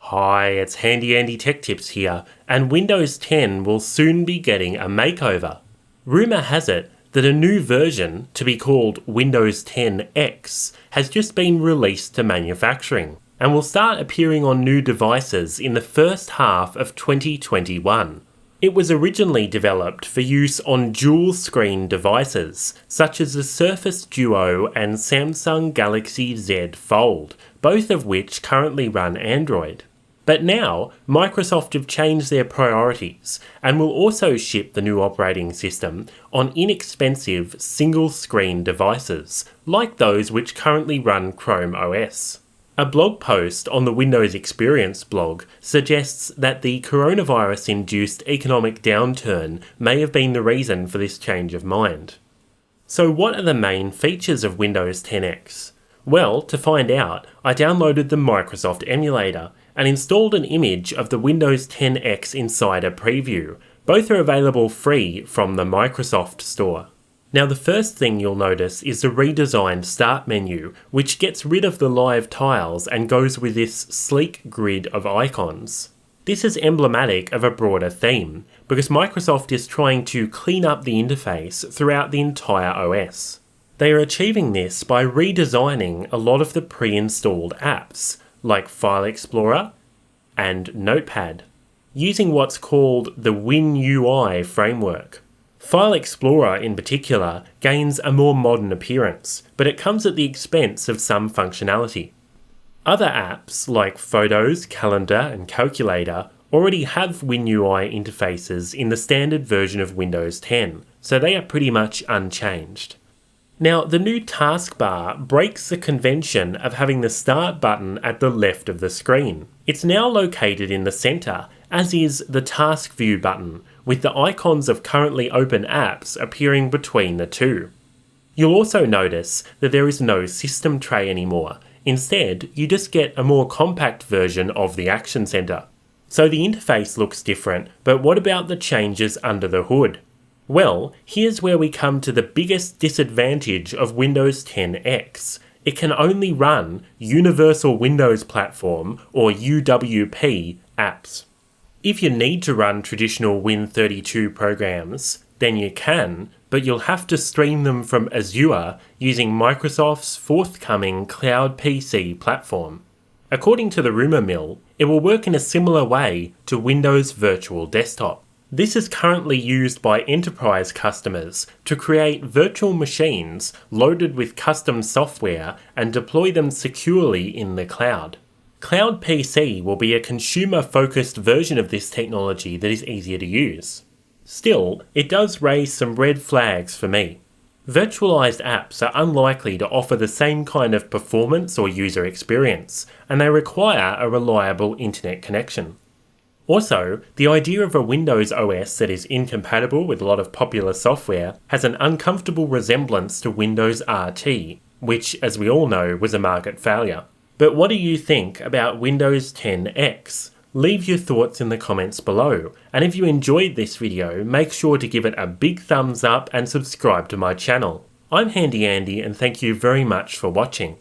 Hi, it's Handy Andy Tech Tips here, and Windows 10 will soon be getting a makeover. Rumour has it that a new version, to be called Windows 10 X, has just been released to manufacturing, and will start appearing on new devices in the first half of 2021. It was originally developed for use on dual-screen devices, such as the Surface Duo and Samsung Galaxy Z Fold, both of which currently run Android. But now, Microsoft have changed their priorities and will also ship the new operating system on inexpensive single-screen devices, like those which currently run Chrome OS. A blog post on the Windows Experience blog suggests that the coronavirus-induced economic downturn may have been the reason for this change of mind. So what are the main features of Windows 10X? Well, to find out, I downloaded the Microsoft emulator and installed an image of the Windows 10X Insider preview. Both are available free from the Microsoft Store. Now the first thing you'll notice is the redesigned start menu, which gets rid of the live tiles and goes with this sleek grid of icons. This is emblematic of a broader theme, because Microsoft is trying to clean up the interface throughout the entire OS. They are achieving this by redesigning a lot of the pre-installed apps, like File Explorer and Notepad, using what's called the WinUI framework. File Explorer in particular gains a more modern appearance, but it comes at the expense of some functionality. Other apps like Photos, Calendar and Calculator already have WinUI interfaces in the standard version of Windows 10, so they are pretty much unchanged. Now, the new Taskbar breaks the convention of having the Start button at the left of the screen. It's now located in the centre, as is the Task View button, with the icons of currently open apps appearing between the two. You'll also notice that there is no system tray anymore. Instead, you just get a more compact version of the Action Centre. So the interface looks different, but what about the changes under the hood? Well, here's where we come to the biggest disadvantage of Windows 10 X. It can only run Universal Windows Platform, or UWP, apps. If you need to run traditional Win32 programs, then you can, but you'll have to stream them from Azure using Microsoft's forthcoming Cloud PC platform. According to the rumour mill, it will work in a similar way to Windows Virtual Desktop. This is currently used by enterprise customers to create virtual machines loaded with custom software and deploy them securely in the cloud. Cloud PC will be a consumer-focused version of this technology that is easier to use. Still, it does raise some red flags for me. Virtualized apps are unlikely to offer the same kind of performance or user experience, and they require a reliable internet connection. Also, the idea of a Windows OS that is incompatible with a lot of popular software has an uncomfortable resemblance to Windows RT, which, as we all know, was a market failure. But what do you think about Windows 10 X? Leave your thoughts in the comments below, and if you enjoyed this video, make sure to give it a big thumbs up and subscribe to my channel. I'm Handy Andy and thank you very much for watching.